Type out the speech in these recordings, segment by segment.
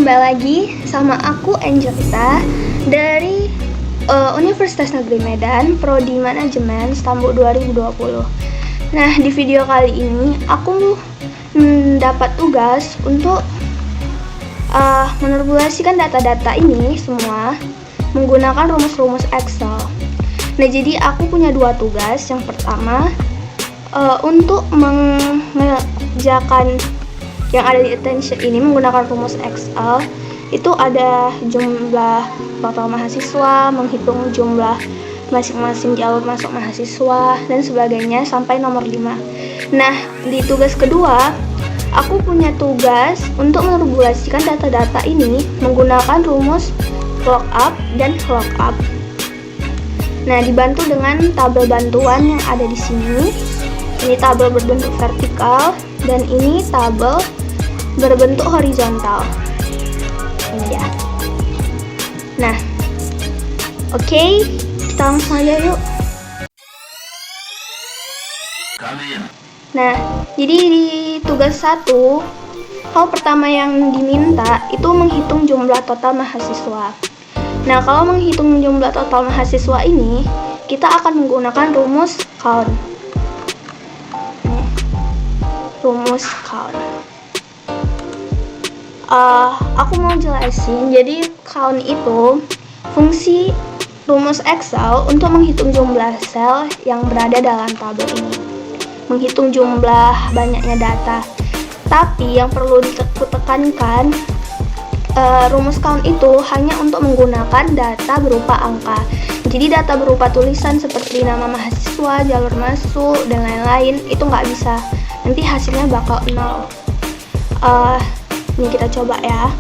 kembali lagi sama aku Angelita dari Universitas Negeri Medan, Prodi Manajemen Stambuk 2020. Nah, di video kali ini aku mendapat tugas untuk menerbulasikan data-data ini semua menggunakan rumus-rumus Excel. Nah, jadi aku punya dua tugas. Yang pertama, untuk mengerjakan yang ada di attention ini menggunakan rumus Excel, itu ada jumlah total mahasiswa, menghitung jumlah masing-masing jalur masuk mahasiswa dan sebagainya sampai nomor 5. Nah, di tugas kedua aku punya tugas untuk menerbulasikan data-data ini menggunakan rumus lookup dan lookup. Nah, dibantu dengan tabel bantuan yang ada di sini. Ini tabel berbentuk vertikal dan ini tabel berbentuk horizontal. Ini dia. Nah, oke, kita langsung aja yuk. Nah, jadi di tugas 1, hal pertama yang diminta itu menghitung jumlah total mahasiswa. Nah, kalau menghitung jumlah total mahasiswa ini, kita akan menggunakan rumus count. Rumus count. Aku mau jelasin. Jadi count itu fungsi rumus Excel untuk menghitung jumlah sel yang berada dalam tabel ini, menghitung jumlah banyaknya data. Tapi yang perlu ditekankan, rumus count itu hanya untuk menggunakan data berupa angka. Jadi data berupa tulisan seperti nama mahasiswa, jalur masuk, dan lain-lain itu nggak bisa. Nanti hasilnya bakal 0. Ini kita coba ya.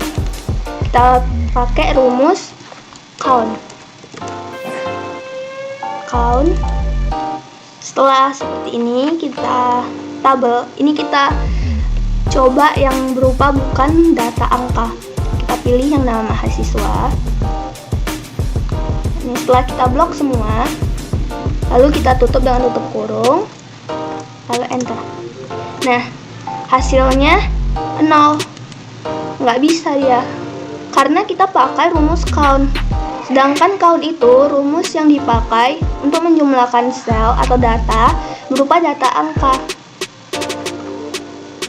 Kita pakai rumus count. Setelah seperti ini, kita tabel. Ini kita coba yang berupa bukan data angka. Kita pilih yang nama mahasiswa. Ini setelah kita blok semua, lalu kita tutup dengan tutup kurung, lalu enter. Nah, hasilnya 0. Nggak bisa ya, karena kita pakai rumus count. Sedangkan count itu rumus yang dipakai untuk menjumlahkan sel atau data berupa data angka.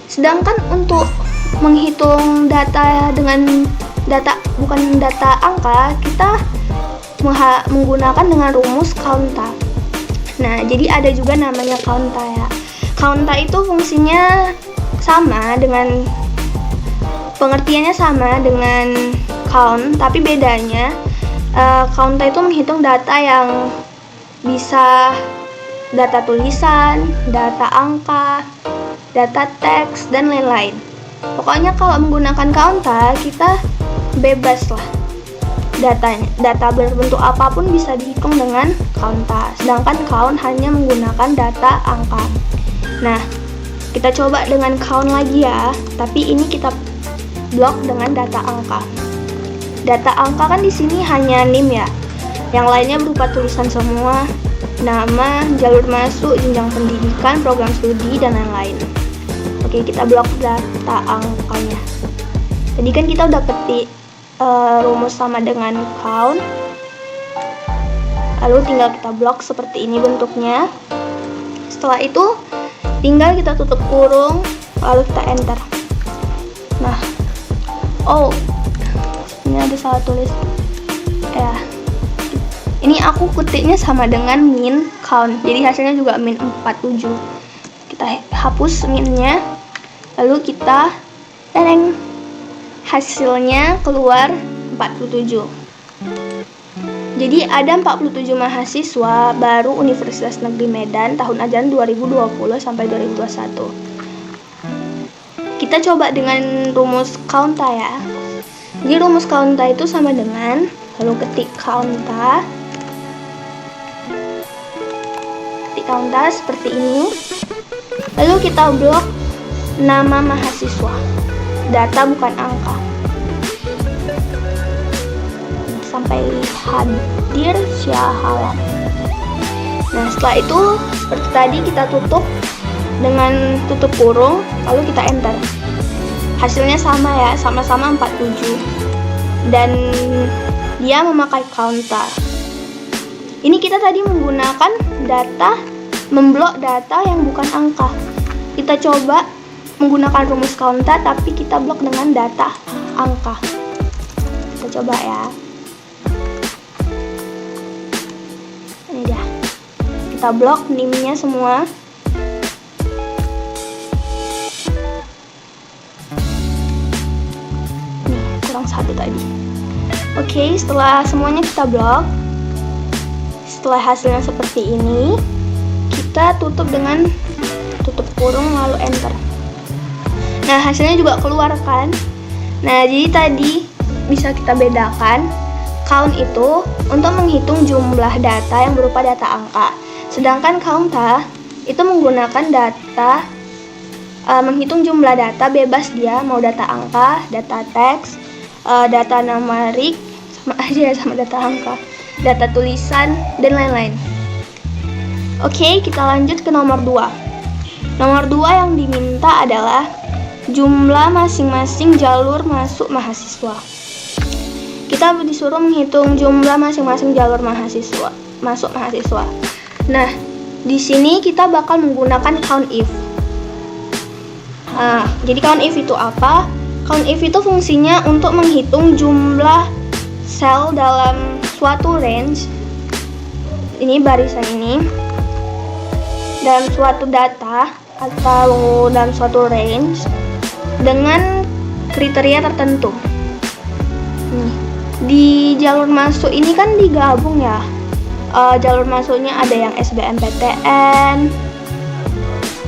Sedangkan untuk menghitung data dengan data bukan data angka, kita menggunakan dengan rumus counta. Nah, jadi ada juga namanya counta ya. Counta itu fungsinya sama dengan pengertiannya sama dengan count, tapi bedanya counta itu menghitung data yang bisa data tulisan, data angka, data teks, dan lain-lain. Pokoknya kalau menggunakan counta, kita bebas lah. Data berbentuk apapun bisa dihitung dengan counta. Sedangkan count hanya menggunakan data angka. Nah, kita coba dengan count lagi ya. Tapi ini kita blok dengan data angka. Data angka kan di sini hanya NIM ya. Yang lainnya berupa tulisan semua, nama, jalur masuk, jenjang pendidikan, program studi, dan lain-lain. Oke, kita blok data angkanya. Tadi kan kita udah ketik rumus sama dengan count. Lalu tinggal kita blok seperti ini bentuknya. Setelah itu tinggal kita tutup kurung, lalu kita enter. Nah, ini ada salah tulis ya. Ini aku ketiknya sama dengan min count, jadi hasilnya juga min 47. Kita hapus minnya, lalu kita tereng, hasilnya keluar 47. Jadi ada 47 mahasiswa baru Universitas Negeri Medan tahun ajaran 2020 sampai 2021. Kita coba dengan rumus counta ya. Jadi rumus counta itu sama dengan, lalu ketik counta seperti ini. Lalu kita blok nama mahasiswa, data bukan angka, sampai hadir syahalat. Nah, setelah itu seperti tadi kita tutup dengan tutup kurung, lalu kita enter. hasilnya sama ya, sama-sama 47. Dan dia memakai counter. Ini kita tadi menggunakan data, memblok data yang bukan angka. Kita coba menggunakan rumus counter tapi kita blok dengan data angka. Kita coba ya. Ini dia. Kita blok NIM-nya semua. Nih, kurang 1 tadi. Oke, setelah semuanya kita blok, setelah hasilnya seperti ini, kita tutup dengan tutup kurung lalu enter. Nah, hasilnya juga keluar kan. Nah, jadi tadi bisa kita bedakan, count itu untuk menghitung jumlah data yang berupa data angka. Sedangkan counter itu menggunakan data, menghitung jumlah data bebas, dia mau data angka, data teks, data numerik, sama aja ya sama data angka, data tulisan, dan lain-lain. Oke, kita lanjut ke nomor 2. Nomor 2 yang diminta adalah jumlah masing-masing jalur masuk mahasiswa. Kita disuruh menghitung jumlah masing-masing jalur mahasiswa, masuk mahasiswa. Nah, di sini kita bakal menggunakan count if. Jadi count if itu apa? Count if itu fungsinya untuk menghitung jumlah sel dalam suatu range. Ini barisan ini dalam suatu data atau dalam suatu range dengan kriteria tertentu. Nih, di jalur masuk ini kan digabung ya. Jalur masuknya ada yang SBMPTN.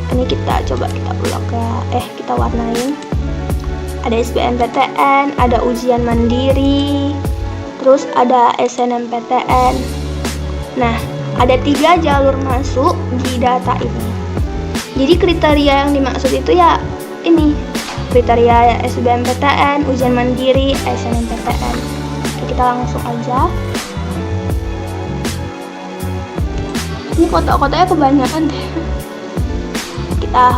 Ini kita coba kita blok ya. Kita warnain. Ada SBMPTN, ada ujian mandiri, terus ada SNMPTN. Nah, ada 3 jalur masuk di data ini. Jadi kriteria yang dimaksud itu ya ini, kriteria SBMPTN, ujian mandiri, SNMPTN. Oke, kita langsung aja. Ini kotak-kotaknya kebanyakan deh. Kita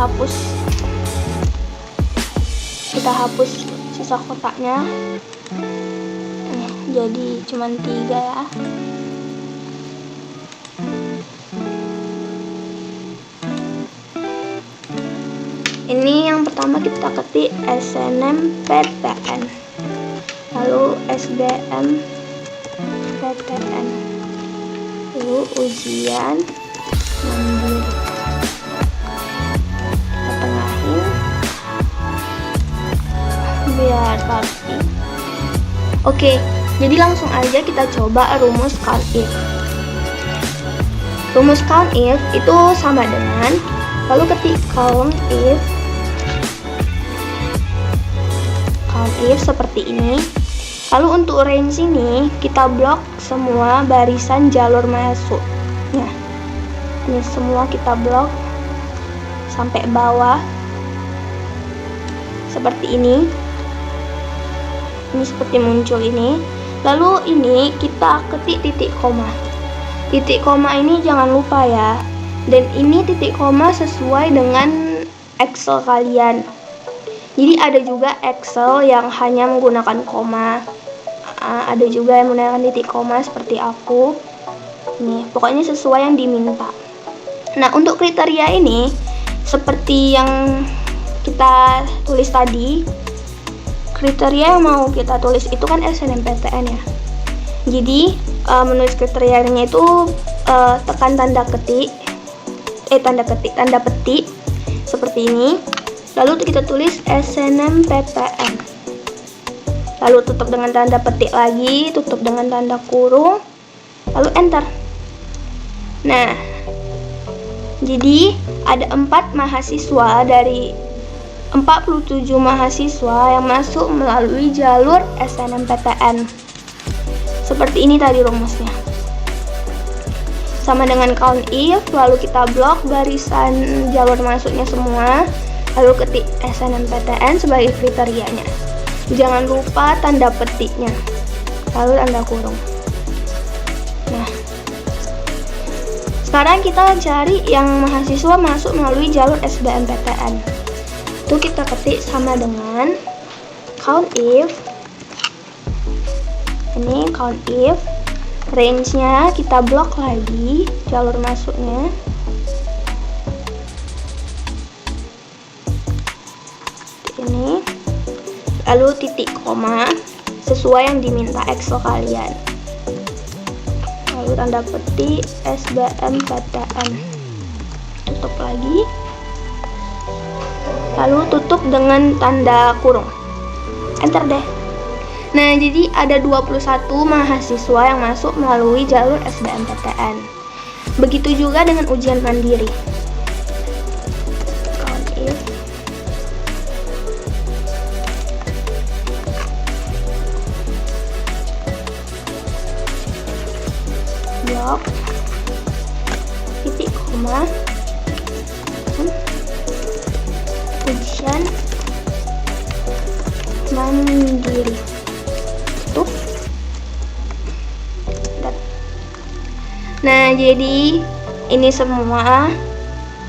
hapus sisa kotaknya. Jadi cuman 3 ya. Ini yang pertama kita ketik SNMPTN, lalu SBMPTN, lalu ujian mandiri. Kita tengahin biar pasti. Oke, jadi langsung aja kita coba rumus count if. Rumus count if itu sama dengan, lalu ketik count if seperti ini. Lalu untuk range ini kita blok semua barisan jalur masuknya. Ini semua kita blok sampai bawah seperti ini. Ini seperti muncul ini. Lalu ini kita ketik titik koma. Titik koma ini jangan lupa ya. Dan ini titik koma sesuai dengan Excel kalian. Jadi ada juga Excel yang hanya menggunakan koma. Ada juga yang menggunakan titik koma seperti aku. Nih, pokoknya sesuai yang diminta. Nah, untuk kriteria ini seperti yang kita tulis tadi, kriteria yang mau kita tulis itu kan SNMPTN ya. Jadi menulis kriterianya itu tekan tanda petik seperti ini. Lalu kita tulis SNMPTN. Lalu tutup dengan tanda petik lagi, tutup dengan tanda kurung, lalu enter. Nah, jadi ada 4 mahasiswa dari 47 mahasiswa yang masuk melalui jalur SNMPTN. Seperti ini tadi rumusnya. Sama dengan count if, lalu kita blok barisan jalur masuknya semua, lalu ketik SNMPTN sebagai kriterianya. Jangan lupa tanda petiknya, lalu tanda kurung. Nah, sekarang kita cari yang mahasiswa masuk melalui jalur SBMPTN. itu kita ketik sama dengan count if. Ini count if, range-nya kita blok lagi jalur masuknya. Ini, lalu titik koma sesuai yang diminta Excel kalian. Lalu tanda petik SBMPTN, tutup lagi, lalu tutup dengan tanda kurung, enter deh. Nah, jadi ada 21 mahasiswa yang masuk melalui jalur SBMPTN. Begitu juga dengan ujian mandiri. Count if. Blok, titik koma, ujian mandiri. Tuh. Nah, jadi ini semua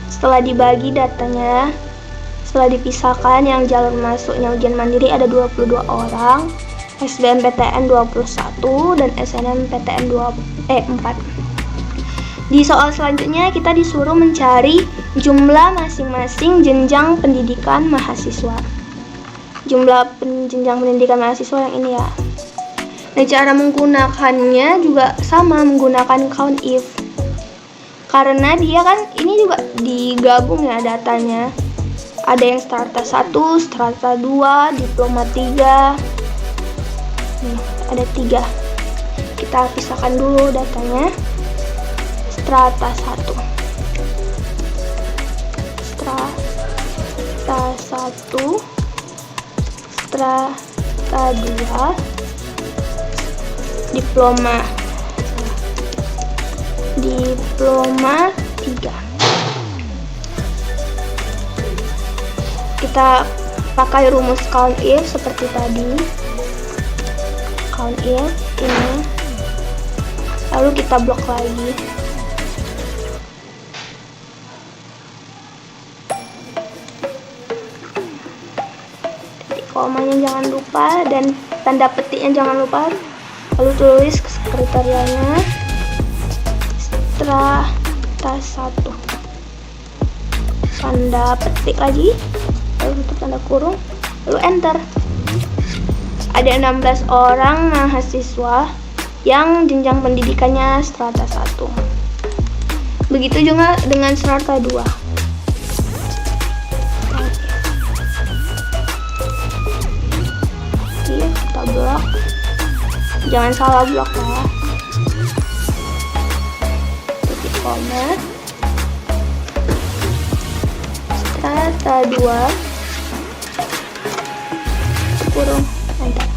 setelah dibagi datanya, setelah dipisahkan, yang jalur masuknya ujian mandiri ada 22 orang, SBMPTN 21 dan SNMPTN 4. Di soal selanjutnya kita disuruh mencari jumlah masing-masing jenjang pendidikan mahasiswa. Jumlah jenjang pendidikan mahasiswa yang ini ya. Nah, cara menggunakannya juga sama, menggunakan count if. Karena dia kan ini juga digabung ya datanya. Ada yang strata 1, strata 2, diploma 3. Nih, ada 3. Kita pisahkan dulu datanya. Strata 1. Strata 1. Strata 2. Diploma 3. Kita pakai rumus count if seperti tadi. Count if ini, lalu kita blok lagi. Titik komanya jangan lupa dan tanda petiknya jangan lupa. Lalu tulis kriterianya strata 1, tanda petik lagi, lalu tutup tanda kurung, lalu enter. Ada 16 orang mahasiswa yang jenjang pendidikannya strata 1. Begitu juga dengan strata 2. Oke, kita blok. Jangan salah blok ya. Titik koma. Strata 2. Kurung. Enter.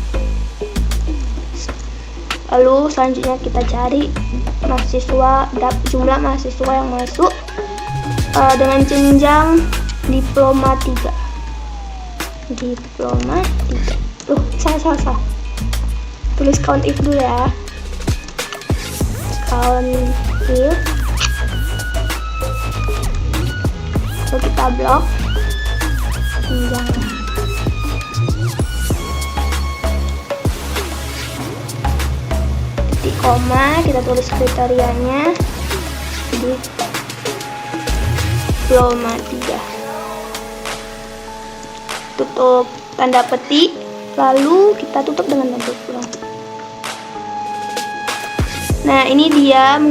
Lalu selanjutnya kita cari mahasiswa, jumlah mahasiswa yang masuk dengan jenjang diploma 3. Diploma 3. Salah. Tulis count if dulu ya. Count if. Lalu kita blok jenjang. Titik koma, kita tulis kriterianya. Jadi diploma 3. Tutup tanda petik, lalu kita tutup dengan tanda kurung. Nah, ini dia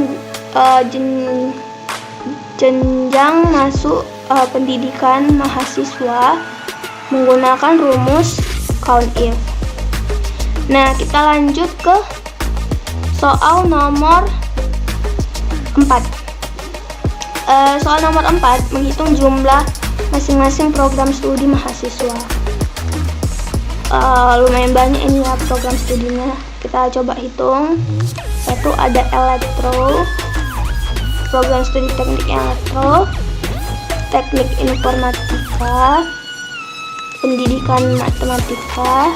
jenjang masuk pendidikan mahasiswa menggunakan rumus count if. Nah, kita lanjut ke soal nomor 4. Soal nomor 4 menghitung jumlah masing-masing program studi mahasiswa. Lumayan banyak ini ya program studinya. Kita coba hitung. Yaitu ada elektro, program studi teknik elektro, teknik informatika, pendidikan matematika,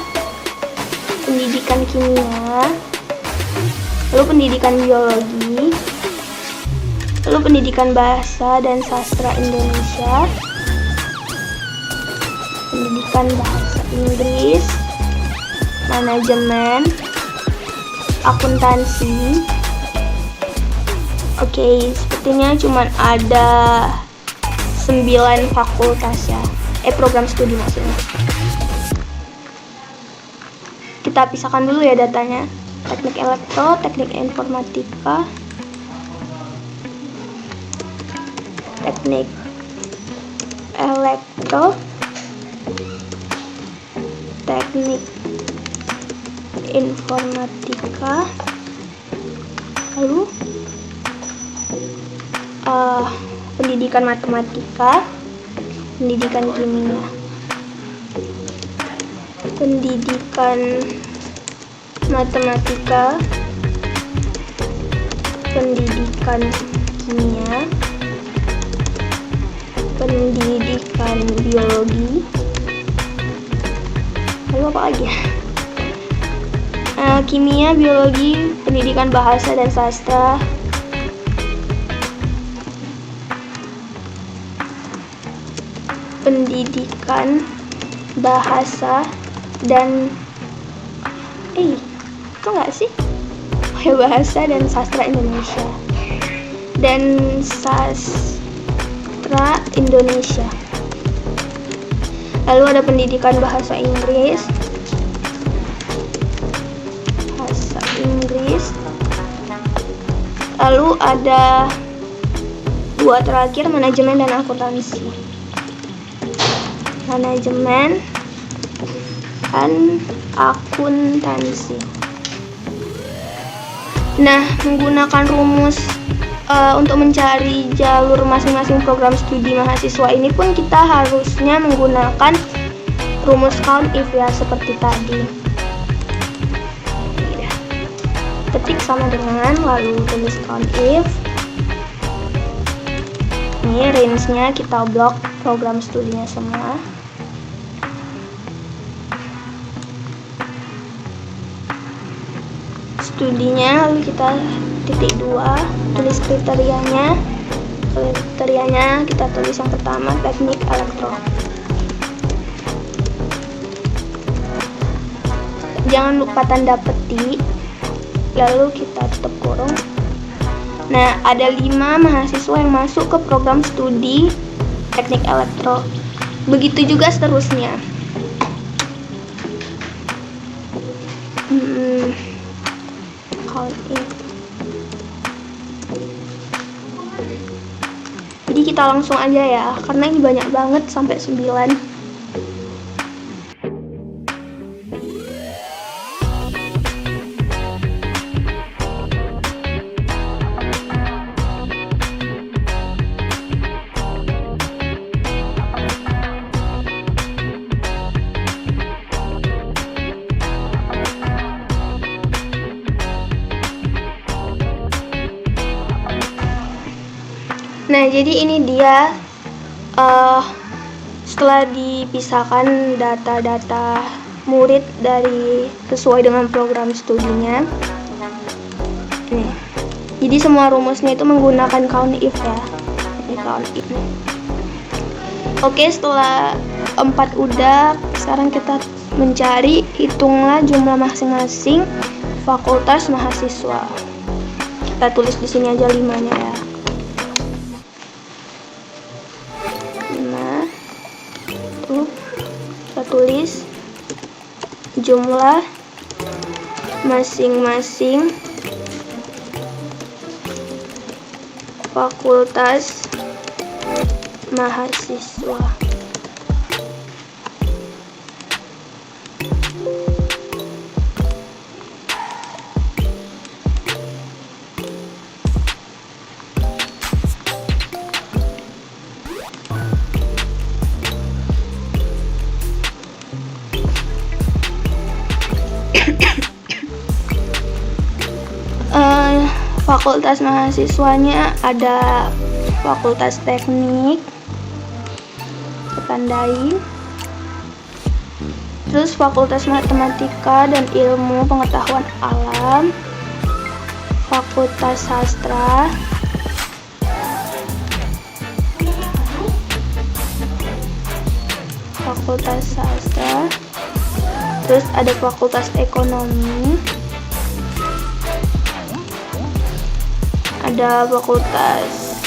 pendidikan kimia, lalu pendidikan biologi, lalu pendidikan bahasa dan sastra Indonesia, pendidikan bahasa Inggris, manajemen, akuntansi. Oke, sepertinya cuma ada 9 fakultas ya. Program studi maksudnya. Kita pisahkan dulu ya datanya. Teknik elektro, teknik informatika, teknik elektro, teknik informatika, lalu pendidikan matematika, pendidikan kimia, pendidikan matematika, pendidikan kimia, pendidikan biologi, lalu apa lagi ya? Kimia, biologi, pendidikan bahasa dan sastra, pendidikan bahasa dan itu enggak sih? Bahasa dan sastra Indonesia dan sastra Indonesia. Lalu ada pendidikan bahasa Inggris, lalu ada 2 terakhir, manajemen dan akuntansi. Manajemen dan akuntansi. Nah, menggunakan rumus untuk mencari jalur masing-masing program studi mahasiswa ini pun kita harusnya menggunakan rumus count if ya, seperti tadi. Ketik sama dengan, lalu tulis count if. Ini range-nya kita blok program studinya semua. Studinya, lalu kita titik 2, tulis kriterianya. Kriterianya kita tulis yang pertama, teknik elektro. Jangan lupa tanda petik, lalu kita tutup kurung. Nah, ada 5 mahasiswa yang masuk ke program studi teknik elektro. Begitu juga seterusnya. Jadi kita langsung aja ya, karena ini banyak banget sampai 9. Nah, jadi ini dia setelah dipisahkan data-data murid dari sesuai dengan program studinya. Nih, jadi semua rumusnya itu menggunakan count if ya. Ini count if. Oke, setelah 4 udah, sekarang kita mencari, hitunglah jumlah masing-masing fakultas mahasiswa. Kita tulis di sini aja 5-nya ya. Kita tulis jumlah masing-masing fakultas mahasiswa. Fakultas mahasiswanya ada Fakultas Teknik, ketandai. Terus Fakultas Matematika dan Ilmu Pengetahuan Alam, Fakultas Sastra, Fakultas Sastra, terus ada Fakultas Ekonomi, ada fakultas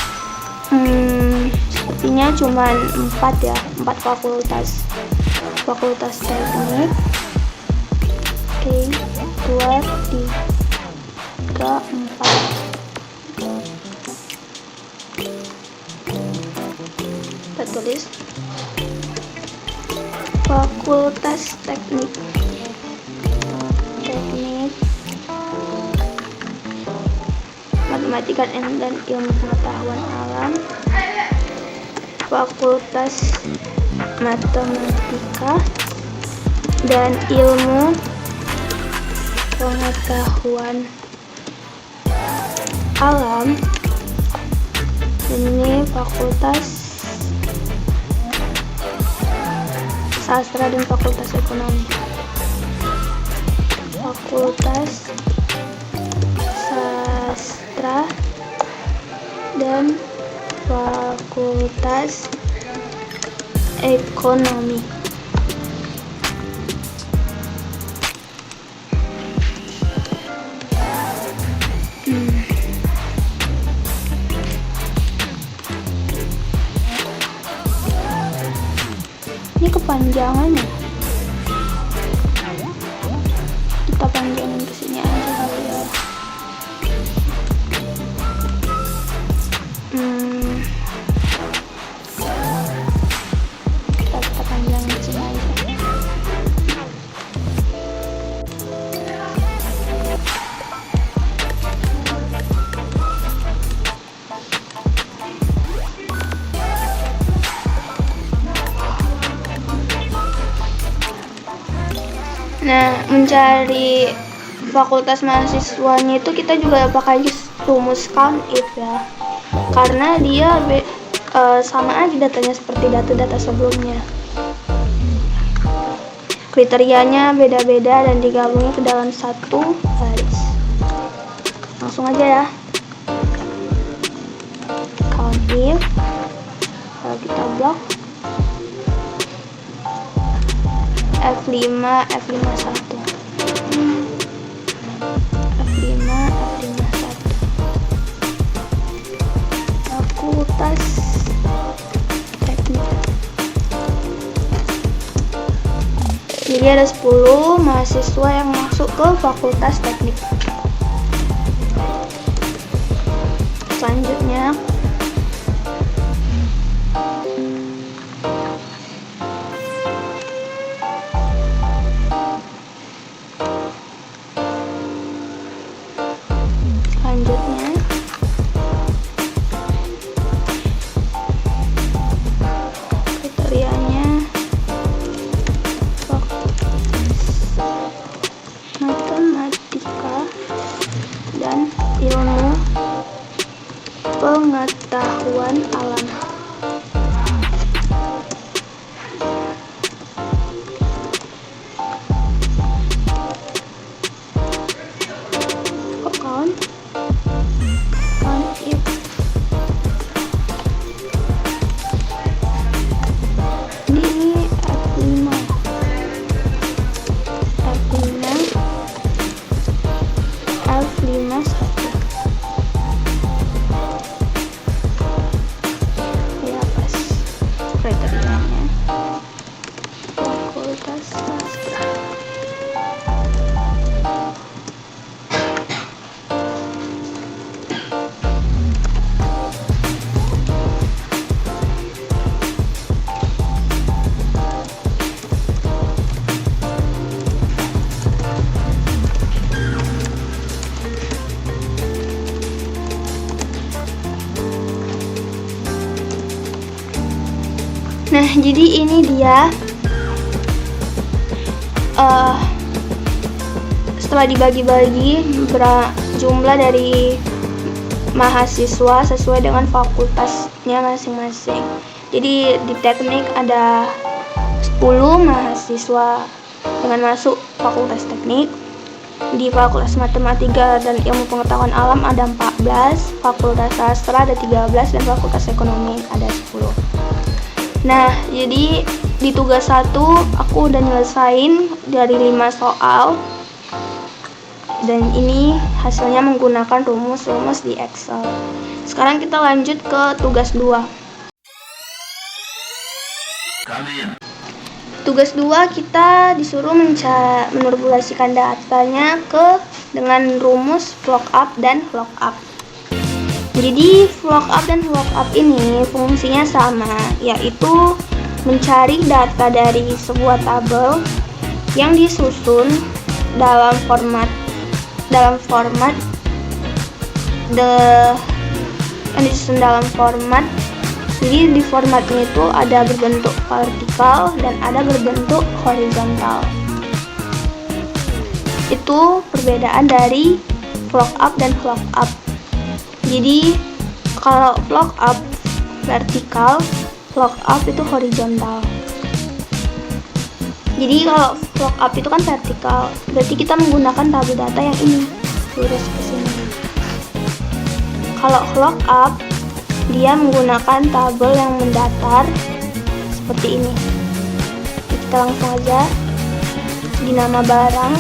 sepertinya cuman 4 fakultas. Fakultas Teknik, oke, 2, 3, 4. Kita tulis Fakultas Teknik, Matematika dan Ilmu Pengetahuan Alam. Fakultas Matematika dan Ilmu Pengetahuan Alam. Dan ini Fakultas Sastra dan Fakultas Ekonomi. Fakultas Sastra dan Fakultas Ekonomi. Ini kepanjangannya. Kita panjangin ke sini aja kali ya. Kita panjangin ke sini aja. Nah, mencari fakultas mahasiswanya itu kita juga pakai rumus count if ya, karena dia sama aja datanya seperti data-data sebelumnya. Kriterianya beda-beda dan digabungnya ke dalam satu baris. Langsung aja ya. Count if, kalau kita blok F5, F51, F5, F51. Fakultas Teknik. Jadi ada 10 mahasiswa yang masuk ke Fakultas Teknik. Selanjutnya kriterianya matematika dan ilmu pengetahuan alam. Nah, jadi ini dia setelah dibagi-bagi jumlah dari mahasiswa sesuai dengan fakultasnya masing-masing. Jadi di teknik ada 10 mahasiswa dengan masuk Fakultas Teknik. Di Fakultas Matematika dan Ilmu Pengetahuan Alam ada 14, Fakultas Sastra ada 13, dan Fakultas Ekonomi ada 10. Nah, jadi di tugas 1 aku udah nyelesain dari 5 soal, dan ini hasilnya menggunakan rumus-rumus di Excel. Sekarang kita lanjut ke tugas 2. Tugas 2 kita disuruh memanipulasikan datanya dengan rumus VLOOKUP dan LOOKUP. Jadi VLOOKUP dan LOOKUP ini fungsinya sama, yaitu mencari data dari sebuah tabel yang disusun dalam format jadi di format ini tuh ada berbentuk vertikal dan ada berbentuk horizontal. Itu perbedaan dari VLOOKUP dan LOOKUP. Jadi kalau VLOOKUP vertikal, LOOKUP itu horizontal. Jadi kalau VLOOKUP itu kan vertikal, berarti kita menggunakan tabel data yang ini, lurus ke sini. Kalau LOOKUP, dia menggunakan tabel yang mendatar seperti ini. Kita langsung aja di nama barang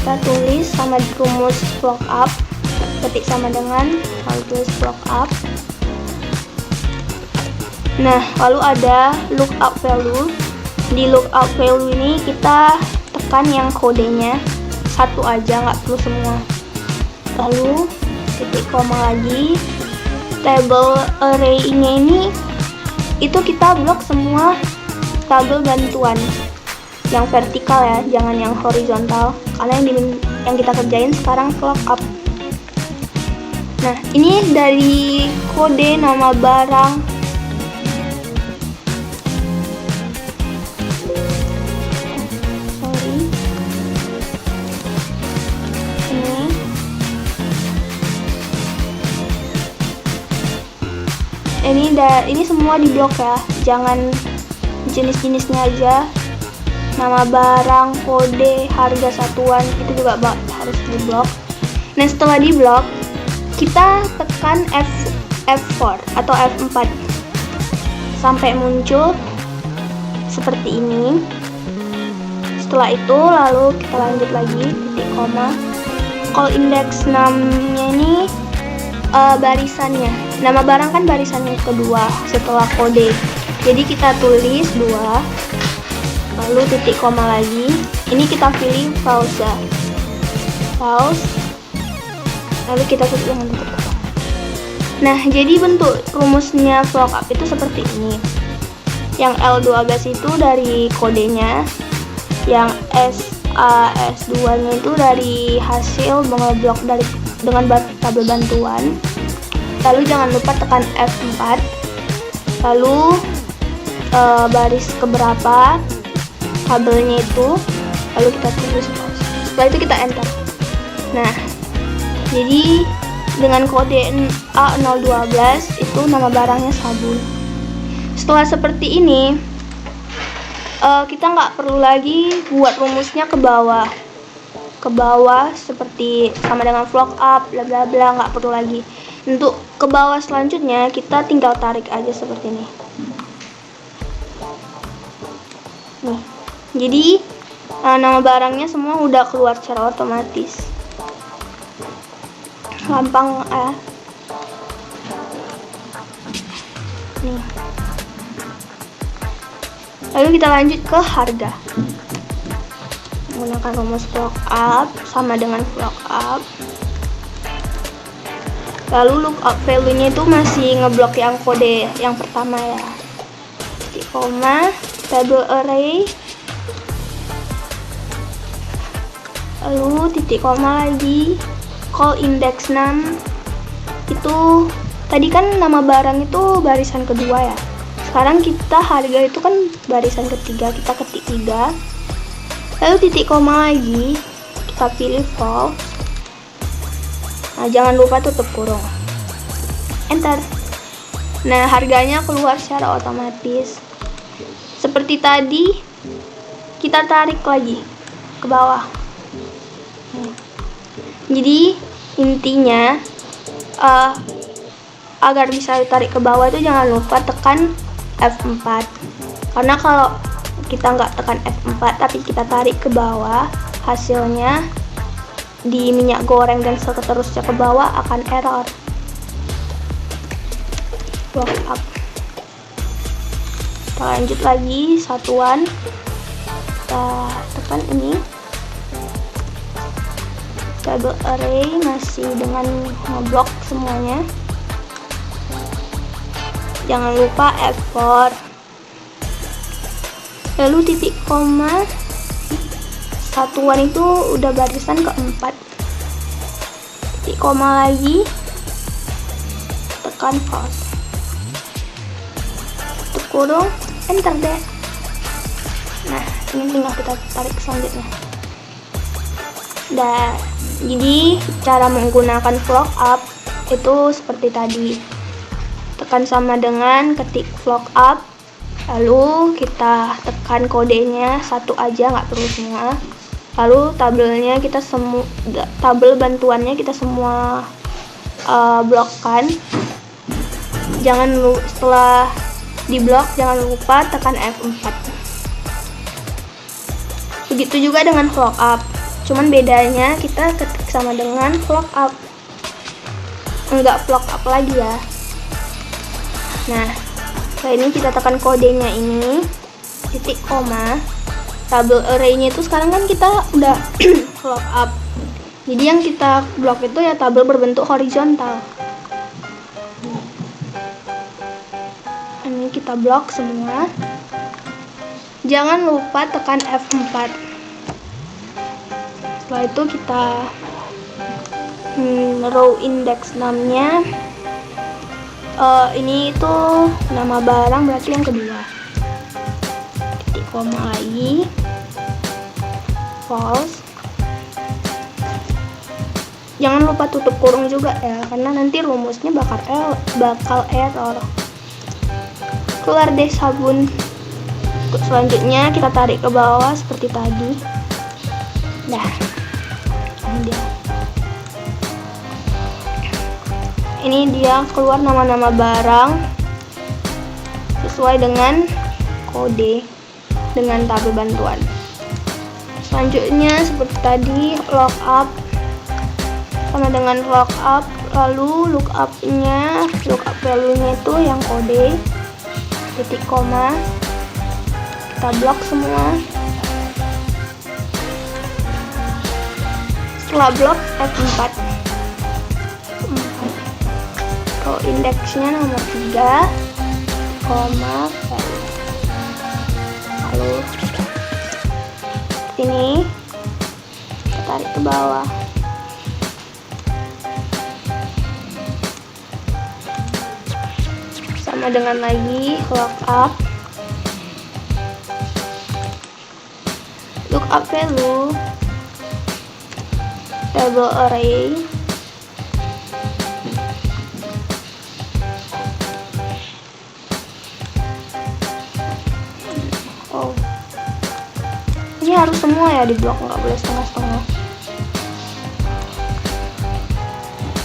kita tulis sama rumus VLOOKUP, ketik sama dengan lalu tulis VLOOKUP. Nah, lalu ada lookup value. Di lookup value ini kita tekan yang kodenya satu aja, nggak perlu semua. Lalu titik koma lagi. Table array-nya ini itu kita blok semua tabel bantuan yang vertikal ya, jangan yang horizontal, karena yang kita kerjain sekarang VLOOKUP. Nah, ini dari kode nama barang. Ini semua di blok ya, jangan jenis-jenisnya aja. Nama barang, kode, harga satuan itu juga harus di blok. Nah, setelah di blok, kita tekan F4 atau F4 sampai muncul seperti ini. Setelah itu lalu kita lanjut lagi titik koma. Kalau indeks 6-nya ini barisannya, nama barang kan barisan yang kedua setelah kode, jadi kita tulis 2 lalu titik koma lagi. Ini kita pilih pause, lalu kita tulis dengan titik koma. Nah, jadi bentuk rumusnya VLOOKUP itu seperti ini. Yang L12 itu dari kodenya, yang S2 nya itu dari hasil mengeblok dengan tabel bantuan. Lalu jangan lupa tekan F4, lalu baris keberapa tabelnya itu, lalu kita tulis pause. Setelah itu kita enter. Nah, jadi dengan kode A012 itu nama barangnya sabun. Setelah seperti ini, kita nggak perlu lagi buat rumusnya ke bawah seperti sama dengan VLOOKUP bla bla bla, nggak perlu lagi. Untuk ke bawah selanjutnya kita tinggal tarik aja seperti ini. Nih, jadi nama barangnya semua udah keluar secara otomatis. Gampang ya. Nih. Lalu kita lanjut ke harga. Menggunakan rumus VLOOKUP sama dengan VLOOKUP. Lalu lookup value-nya itu masih ngeblok yang kode yang pertama ya. Titik koma, table array. Lalu titik koma lagi. Call index 6. Itu tadi kan nama barang itu barisan kedua ya. Sekarang kita harga itu kan barisan ketiga, kita ketik 3. Lalu titik koma lagi, kita pilih false. Nah, jangan lupa tutup kurung. Enter. Nah, harganya keluar secara otomatis. Seperti tadi, kita tarik lagi ke bawah. Jadi, intinya agar bisa ditarik ke bawah itu jangan lupa tekan F4. Karena kalau kita nggak tekan F4 tapi kita tarik ke bawah, hasilnya di minyak goreng dan seterusnya ke bawah akan error. Lock up. Kita lanjut lagi satuan, kita tekan ini. Table array masih dengan ngeblok semuanya. Jangan lupa F4. Lalu titik koma, satuan itu udah barisan keempat. Titik koma lagi, tekan pause. Tutup kurung, enter deh. Nah, ini tinggal kita tarik selanjutnya. Dan jadi cara menggunakan flock up itu seperti tadi. Tekan sama dengan ketik flock up, lalu kita tekan kodenya satu aja, nggak perlu semua. Lalu tabelnya kita tabel bantuannya kita semua blokkan. Setelah diblok jangan lupa tekan F4. Begitu juga dengan flock up, cuman bedanya kita ketik sama dengan flock up, enggak flock up lagi ya. Nah, setelah ini kita tekan kodenya ini, titik koma, tabel array-nya itu sekarang kan kita udah flock up. Jadi yang kita blok itu ya tabel berbentuk horizontal. Ini kita blok semua. Jangan lupa tekan F4. Setelah itu kita row index namanya. Ini itu nama barang, berarti yang kedua. Titik koma lagi, false. Jangan lupa tutup kurung juga ya, karena nanti rumusnya bakal error. Keluar deh sabun. Selanjutnya kita tarik ke bawah seperti tadi. Nah, ini dia. Ini dia keluar nama-nama barang sesuai dengan kode dengan tabel bantuan. Selanjutnya seperti tadi, lock up sama dengan lock up, lalu lookup value-nya itu yang kode, titik koma, kita blok semua. Setelah blok F4, kalau indeksnya nomor 3, koma, lalu ini kita tarik ke bawah. Sama dengan lagi lookup value, table array, ini harus semua ya diblok, nggak boleh setengah-setengah.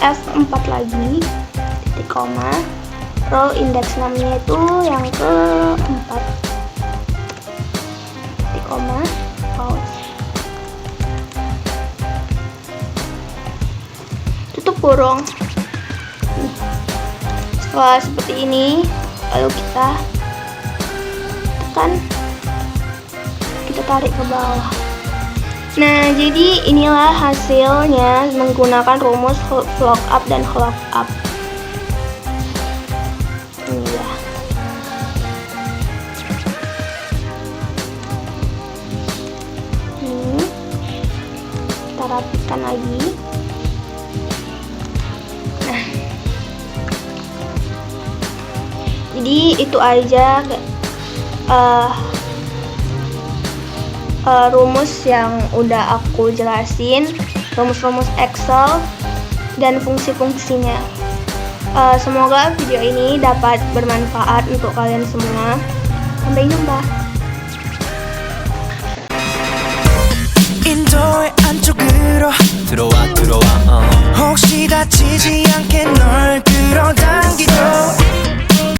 F4 lagi, titik koma, row index namanya itu yang keempat, titik koma, pause. Tutup kurung. Setelah seperti ini, lalu kita tekan, kita tarik ke bawah. Nah, jadi inilah hasilnya menggunakan rumus flock up dan clock up. Ini ya. Kita rapikan lagi. Nah, jadi itu aja rumus yang udah aku jelasin, rumus-rumus Excel dan fungsi-fungsinya. Semoga video ini dapat bermanfaat untuk kalian semua. Sampai jumpa. 인도의 안쪽으로 들어와 혹시 다치지 않게 널 끌어다